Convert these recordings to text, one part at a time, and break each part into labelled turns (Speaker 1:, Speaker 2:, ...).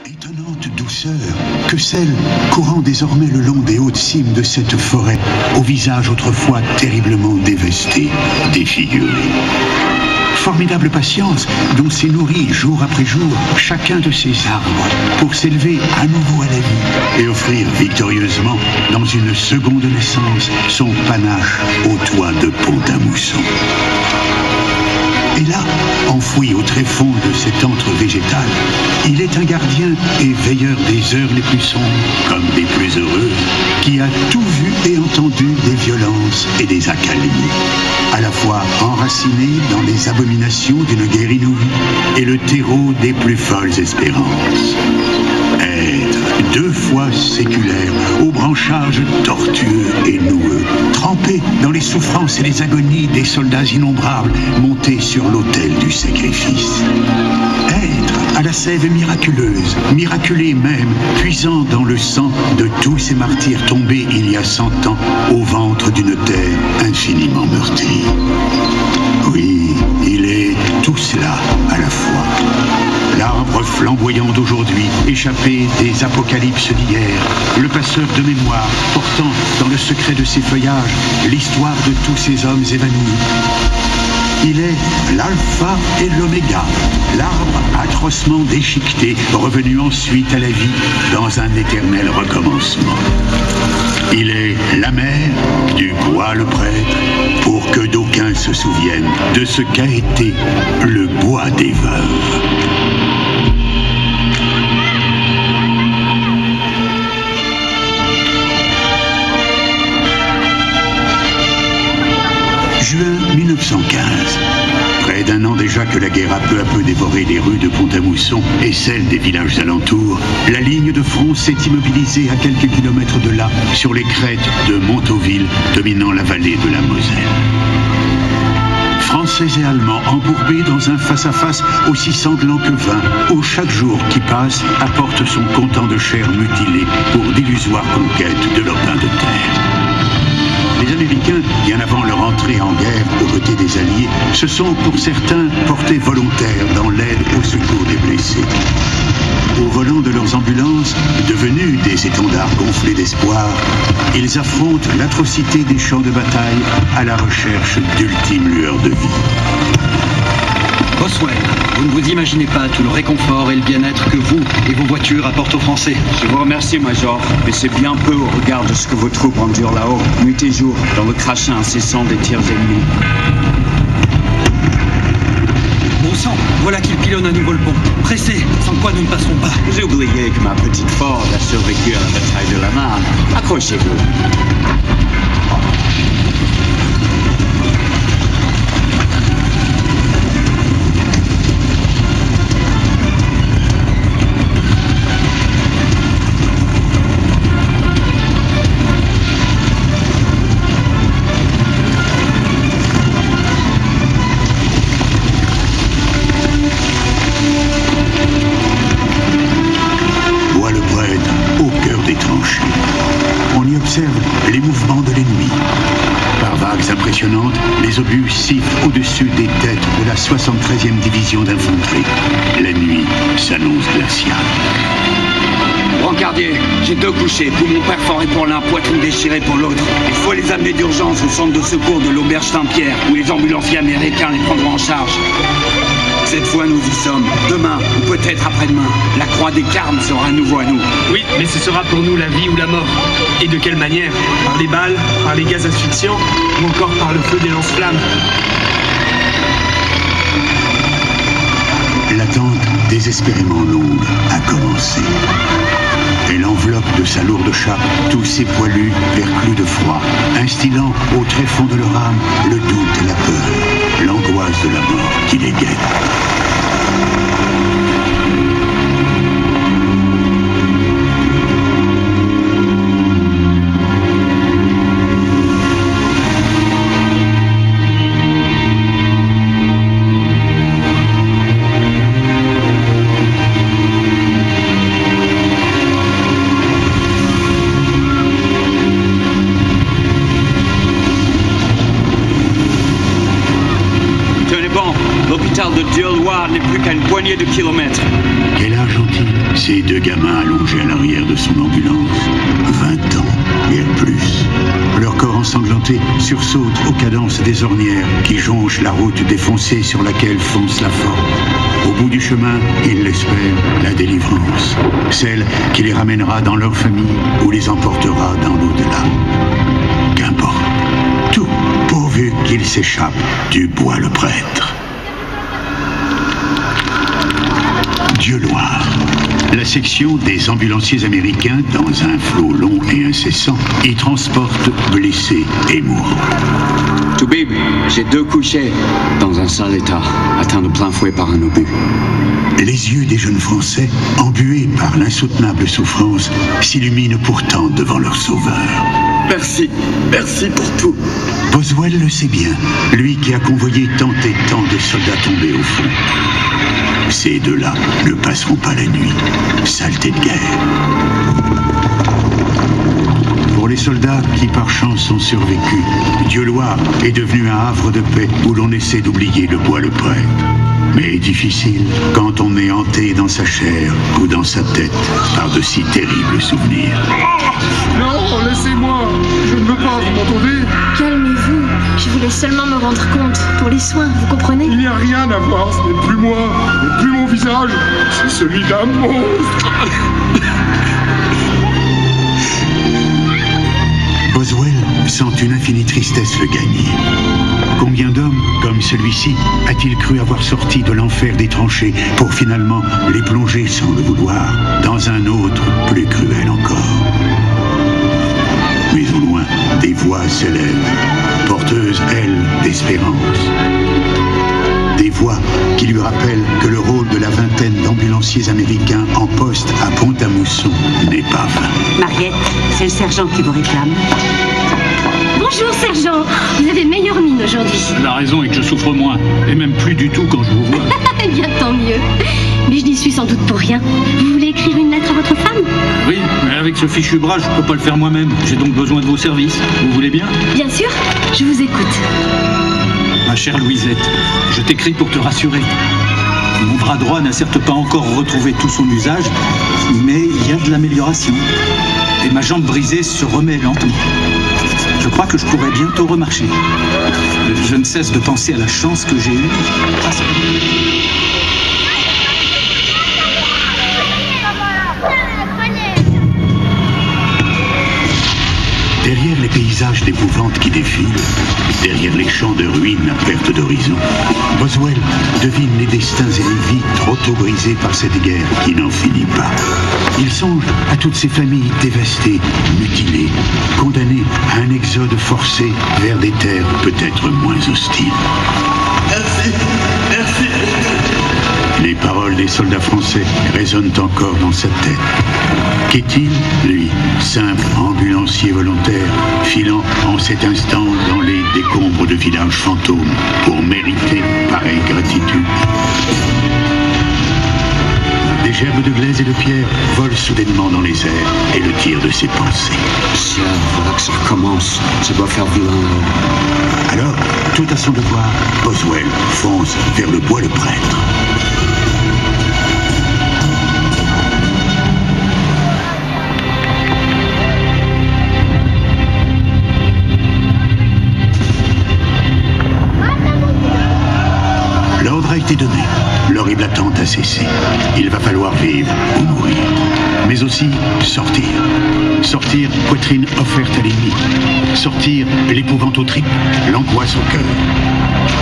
Speaker 1: Étonnante douceur que celle courant désormais le long des hautes cimes de cette forêt, au visage autrefois terriblement dévasté, défiguré. Formidable patience dont s'est nourri jour après jour chacun de ces arbres pour s'élever à nouveau à la vie et offrir victorieusement dans une seconde naissance son panache au toit de Pont-à-Mousson. Et là, enfoui au tréfonds de cet antre végétal, il est un gardien et veilleur des heures les plus sombres, comme des plus heureuses, qui a tout vu et entendu des violences et des accalmies, à la fois enraciné dans les abominations d'une guerre inouïe et le terreau des plus folles espérances. Être deux fois séculaire, aux branchages tortueux et noueux, trempé dans les souffrances et les agonies des soldats innombrables montés sur l'autel du sacrifice. Être à la sève miraculeuse, miraculé même, puisant dans le sang de tous ces martyrs tombés il y a 100 ans au ventre d'une terre infiniment meurtrie. Oui, il est tout cela à la fois. L'arbre flamboyant d'aujourd'hui, échappé des apocalypses d'hier, le passeur de mémoire, portant dans le secret de ses feuillages l'histoire de tous ces hommes évanouis. Il est l'alpha et l'oméga, l'arbre atrocement déchiqueté, revenu ensuite à la vie dans un éternel recommencement. Il est la mère du bois le prêtre, pour que d'aucuns se souviennent de ce qu'a été le bois des veuves. Juin 1915. Près d'un an déjà que la guerre a peu à peu dévoré les rues de Pont-à-Mousson et celles des villages alentours, la ligne de front s'est immobilisée à quelques kilomètres de là, sur les crêtes de Montauville, dominant la vallée de la Moselle. Français et Allemands embourbés dans un face-à-face aussi sanglant que vain, où chaque jour qui passe apporte son comptant de chair mutilée pour d'illusoires conquêtes de lopins de terre. Les Américains, bien avant leur entrée en guerre aux côtés des Alliés, se sont pour certains portés volontaires dans l'aide au secours des blessés. Au volant de leurs ambulances, devenues des étendards gonflés d'espoir, ils affrontent l'atrocité des champs de bataille à la recherche d'ultimes lueurs de vie.
Speaker 2: Boswell, vous ne vous imaginez pas tout le réconfort et le bien-être que vous et vos voitures apportent aux Français.
Speaker 3: Je vous remercie, Major, mais c'est bien peu au regard de ce que vos troupes endurent là-haut, nuit et jour, dans le crachat incessant des tirs ennemis.
Speaker 2: Bon sang, voilà qu'il pilonne à nouveau le pont. Pressez, sans quoi nous ne passerons pas.
Speaker 3: Vous oubliez que ma petite Ford a survécu à la bataille de la Marne. Accrochez-vous.
Speaker 1: On y observe les mouvements de l'ennemi. Par vagues impressionnantes, les obus sifflent au-dessus des têtes de la 73e division d'infanterie. La nuit s'annonce glaciale.
Speaker 3: Brancardier, j'ai 2 couchés, poumons perforés pour l'un, poitrine déchirée pour l'autre. Il faut les amener d'urgence au centre de secours de l'auberge Saint-Pierre, où les ambulanciers américains les prendront en charge. Cette fois, nous y sommes. Demain, ou peut-être après-demain, la croix des Carmes sera à nouveau à nous.
Speaker 4: Oui, mais ce sera pour nous la vie ou la mort. Et de quelle manière? Par les balles, par les gaz asphyxiants, ou encore par le feu des lance-flammes?
Speaker 1: L'attente désespérément longue a commencé. Elle enveloppe de sa lourde chape tous ces poilus perclus de froid, instillant au tréfonds de leur âme le doute et la peur, l'angoisse de la mort qui les guette.
Speaker 3: L'hôpital de Dieuloir n'est plus qu'à une poignée de kilomètres.
Speaker 1: Quelle Argentine, Ces deux gamins allongés à l'arrière de son ambulance, 20 ans, bien plus. Leur corps ensanglanté sursaute aux cadences des ornières qui jonchent la route défoncée sur laquelle fonce la forme. Au bout du chemin, ils l'espèrent, la délivrance, celle qui les ramènera dans leur famille ou les emportera dans l'au-delà. Qu'importe, tout pourvu qu'ils s'échappent du bois le prêtre. Dieu Loire. La section des ambulanciers américains, dans un flot long et incessant, y transporte blessés et mourants.
Speaker 2: Toubib, j'ai 2 couchés dans un sale état, atteints de plein fouet par un obus.
Speaker 1: Les yeux des jeunes Français, embués par l'insoutenable souffrance, s'illuminent pourtant devant leur sauveur.
Speaker 3: Merci pour tout.
Speaker 1: Boswell le sait bien, lui qui a convoyé tant et tant de soldats tombés au fond. Ces deux-là ne passeront pas la nuit. Saleté de guerre. Pour les soldats qui par chance ont survécu, Dieu-Loire est devenu un havre de paix où l'on essaie d'oublier le bois le prêtre. Mais difficile quand on est hanté dans sa chair ou dans sa tête par de si terribles souvenirs.
Speaker 5: Non, laissez-moi. Je ne veux pas, vous m'entendez?
Speaker 6: Calmez-vous. Je voulais seulement me rendre compte pour les soins, vous comprenez?
Speaker 5: Il n'y a rien à voir, ce n'est plus moi, ce n'est plus mon visage, c'est celui d'un monstre.
Speaker 1: Boswell sent une infinie tristesse le gagner. Combien d'hommes, comme celui-ci, a-t-il cru avoir sorti de l'enfer des tranchées pour finalement les plonger sans le vouloir dans un autre plus cruel encore? Mais au loin, des voix s'élèvent, porteuses, elles, d'espérance. Des voix qui lui rappellent que le rôle de la vingtaine d'ambulanciers américains en poste à Pont-à-Mousson n'est pas vain.
Speaker 7: Mariette, c'est le sergent qui vous réclame.
Speaker 6: Bonjour, sergent. Vous avez meilleure mine aujourd'hui.
Speaker 8: La raison est que je souffre moins, et même plus du tout quand je vous vois.
Speaker 6: Eh bien, tant mieux. Mais je n'y suis sans doute pour rien. Vous voulez écrire une lettre à votre femme?
Speaker 8: Oui, mais avec ce fichu bras, je peux pas le faire moi-même. J'ai donc besoin de vos services. Vous voulez bien?
Speaker 6: Bien sûr, je vous écoute.
Speaker 8: Ma chère Louisette, je t'écris pour te rassurer. Mon bras droit n'a certes pas encore retrouvé tout son usage, mais il y a de l'amélioration. Et ma jambe brisée se remet lentement. Je crois que je pourrai bientôt remarcher. Je ne cesse de penser à la chance que j'ai eue.
Speaker 1: Derrière les paysages d'épouvante qui défilent, derrière les champs de ruines à perte d'horizon, Boswell devine les destins et les vies trop tôt brisées par cette guerre qui n'en finit pas. Il songe à toutes ces familles dévastées, mutilées, condamnées à un exode forcé vers des terres peut-être moins hostiles.
Speaker 3: Merci.
Speaker 1: Les paroles des soldats français résonnent encore dans sa tête. Qu'est-il, lui, simple ambulancier volontaire, filant en cet instant dans les décombres de villages fantômes pour mériter pareille gratitude? Des gerbes de glaise et de pierre volent soudainement dans les airs et le tirent de ses pensées.
Speaker 2: Tiens, voilà que ça recommence. Ça doit faire vilain.
Speaker 1: Alors, tout à son devoir, Boswell fonce vers le bois le prêtre. L'ordre a été donné. L'horrible attente a cessé. Il va falloir vivre ou mourir. Mais aussi sortir. Sortir, poitrine offerte à l'ennemi. Sortir, l'épouvante au tripes, l'angoisse au cœur.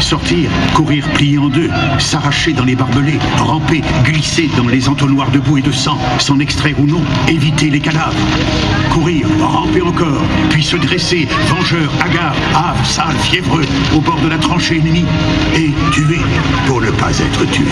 Speaker 1: Sortir, courir plié en deux, s'arracher dans les barbelés, ramper, glisser dans les entonnoirs de boue et de sang, s'en extraire ou non, éviter les cadavres. Courir, ramper encore, puis se dresser, vengeur, hagard, hâve, sale, fiévreux, au bord de la tranchée ennemie, et tuer pour ne pas être tué.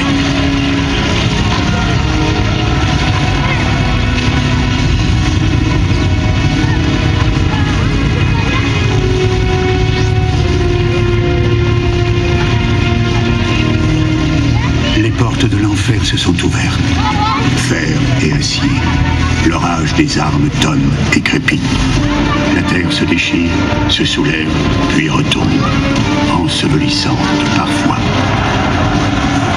Speaker 1: Les portes de l'enfer se sont ouvertes. Fer et acier. L'orage des armes tonne et crépite. La terre se déchire, se soulève, puis retombe, ensevelissante parfois.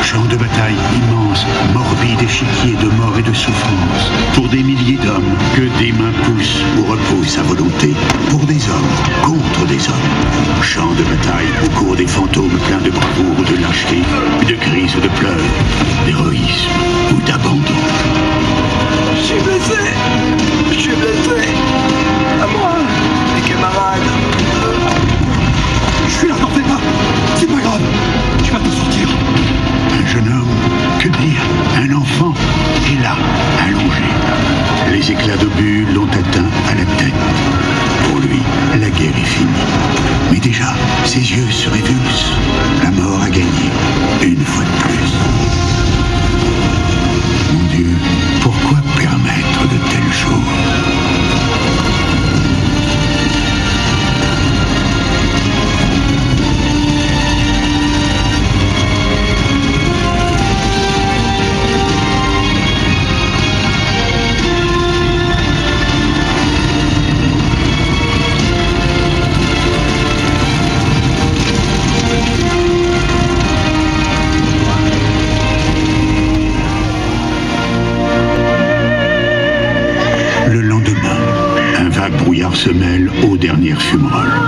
Speaker 1: Champ de bataille immense, morbide échiquier de mort et de souffrance. Pour des milliers d'hommes que des mains poussent ou repoussent à volonté. Pour des hommes contre des hommes. Champ de bataille où courent des fantômes pleins de bravoure ou de lâcheté, de cris ou de pleurs, d'héroïsme ou d'abandon.
Speaker 9: Je suis blessé. Je suis blessé. À moi, mes camarades.
Speaker 8: Je suis là, t'en fais pas. C'est pas grave. Tu vas t'en sortir.
Speaker 1: Un jeune homme, que dire, un enfant, est là, allongé. Les éclats d'obus l'ont atteint à la tête. Pour lui, la guerre est finie. Mais déjà, ses yeux se révulsent. La mort a gagné, une fois de plus. Mon Dieu, pourquoi permettre de telles choses ? Se mêlent aux dernières fumerolles.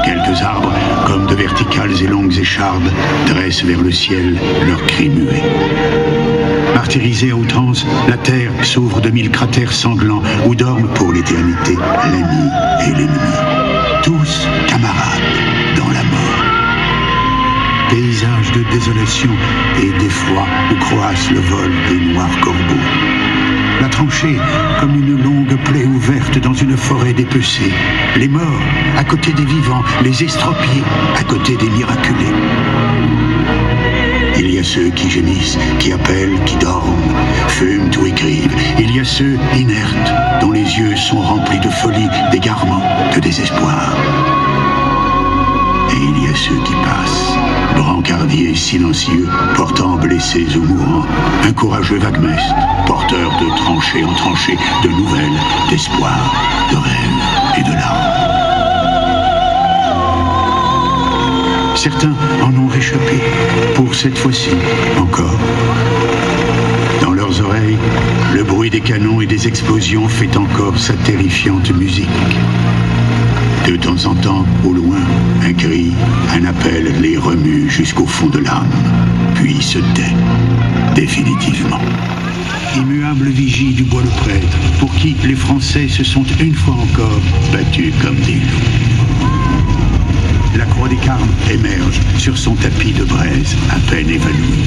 Speaker 1: Quelques arbres, comme de verticales et longues échardes, dressent vers le ciel leurs cris muets. Martyrisée à outrance, la terre s'ouvre de 1000 cratères sanglants où dorment pour l'éternité l'ami et l'ennemi. Tous camarades dans la mort. Paysage de désolation et d'effroi où croissent le vol des noirs corbeaux. La tranchée, comme une longue plaie ouverte dans une forêt dépecée. Les morts, à côté des vivants, les estropiés, à côté des miraculés. Il y a ceux qui gémissent, qui appellent, qui dorment, fument ou écrivent. Il y a ceux inertes, dont les yeux sont remplis de folie, d'égarement, de désespoir. Et il y a ceux qui passent, brancardiers silencieux, portant blessés ou mourants, un courageux vaguemestre, porteur de tranchée en tranchée, de nouvelles, d'espoir, de rêves et de larmes. Certains en ont réchappé, pour cette fois-ci encore. Dans leurs oreilles, le bruit des canons et des explosions fait encore sa terrifiante musique. De temps en temps, au loin, un cri, un appel les remue jusqu'au fond de l'âme, puis se tait, définitivement. Immuable vigie du bois-le-prêtre, pour qui les Français se sont une fois encore battus comme des loups. La croix des Carmes émerge sur son tapis de braise, à peine évanoui.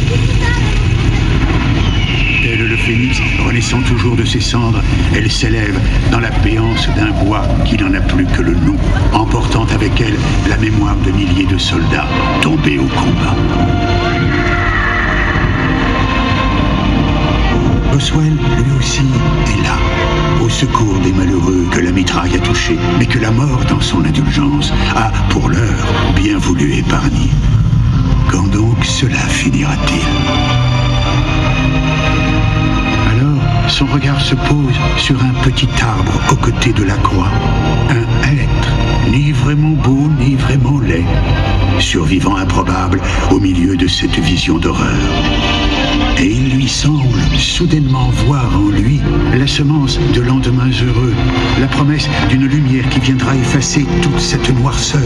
Speaker 1: Tel le phénix, renaissant toujours de ses cendres, elle s'élève dans la béance d'un bois qui n'en a plus que le nom, emportant avec elle la mémoire de milliers de soldats tombés au combat. Boswell, lui aussi, est là, au secours des malheureux que la mitraille a touchés, mais que la mort, dans son indulgence, a, pour l'heure, bien voulu épargner. Quand donc cela finira-t-il ? Son regard se pose sur un petit arbre aux côtés de la croix. Un être, ni vraiment beau, ni vraiment laid. Survivant improbable au milieu de cette vision d'horreur. Et il lui semble soudainement voir en lui la semence de lendemains heureux, la promesse d'une lumière qui viendra effacer toute cette noirceur.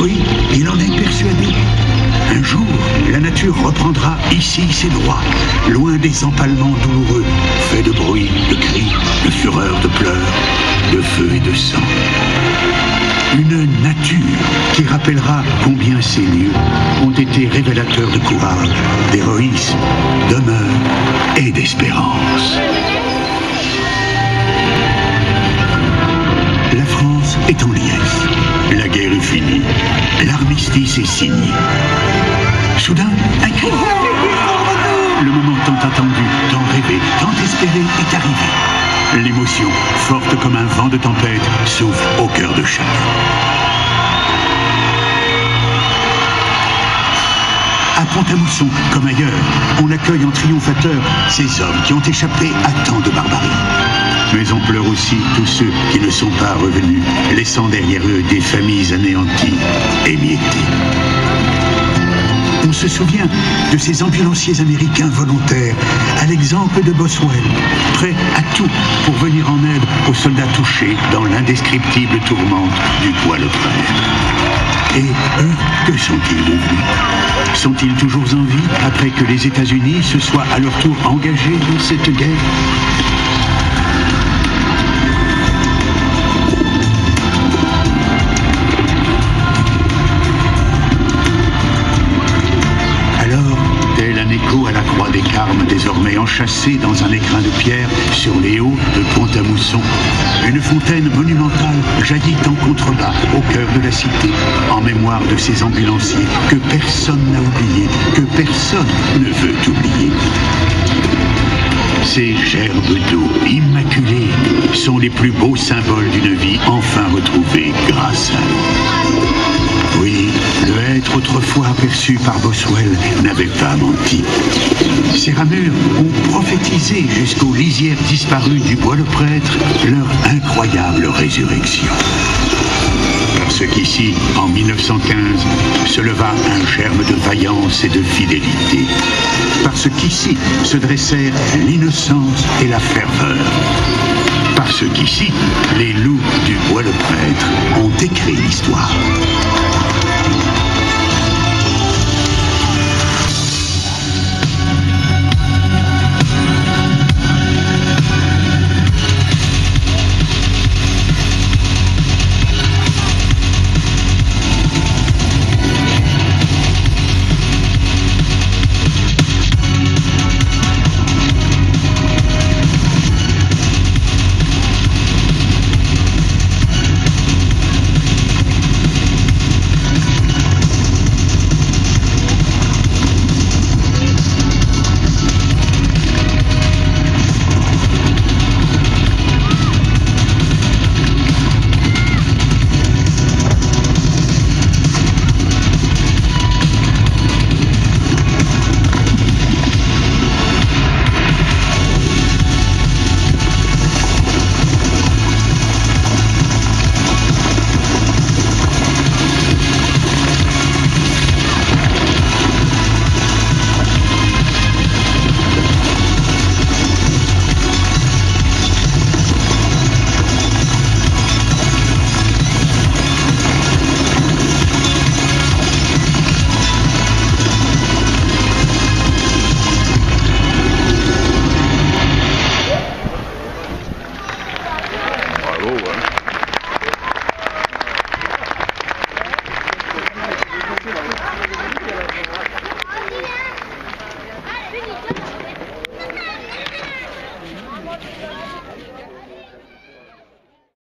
Speaker 1: Oui, il en est persuadé. Un jour, la nature reprendra ici ses droits, loin des empalements douloureux, faits de bruit, de cris, de fureur, de pleurs, de feu et de sang. Une nature qui rappellera combien ces lieux ont été révélateurs de courage, d'héroïsme, d'honneur et d'espérance. La France est en liesse. La guerre est finie. L'armistice est signé. Soudain, un cri. Le moment tant attendu, tant rêvé, tant espéré est arrivé. L'émotion, forte comme un vent de tempête, souffle au cœur de chacun. À Pont-à-Mousson, comme ailleurs, on accueille en triomphateur ces hommes qui ont échappé à tant de barbarie. Mais on pleure aussi tous ceux qui ne sont pas revenus, laissant derrière eux des familles anéanties, émiettées. On On se souvient de ces ambulanciers américains volontaires, à l'exemple de Boswell, prêts à tout pour venir en aide aux soldats touchés dans l'indescriptible tourmente du Bois-le-Prêtre. Et eux, que sont-ils devenus? Sont-ils toujours en vie après que les États-Unis se soient à leur tour engagés dans cette guerre? Tel un écho à la croix des Carmes, désormais enchâssée dans un écrin de pierre sur les hauts de Pont-à-Mousson, une fontaine monumentale jaillit en contrebas au cœur de la cité, en mémoire de ces ambulanciers que personne n'a oubliés, que personne ne veut oublier. Ces gerbes d'eau immaculées sont les plus beaux symboles d'une vie enfin retrouvée grâce à eux. Oui, le être autrefois aperçu par Boswell n'avait pas menti. Ces ramures ont prophétisé jusqu'aux lisières disparues du Bois-le-Prêtre leur incroyable résurrection. Parce qu'ici, en 1915, se leva un germe de vaillance et de fidélité. Parce qu'ici se dressèrent l'innocence et la ferveur. Parce qu'ici, les loups du Bois-le-Prêtre ont écrit l'histoire.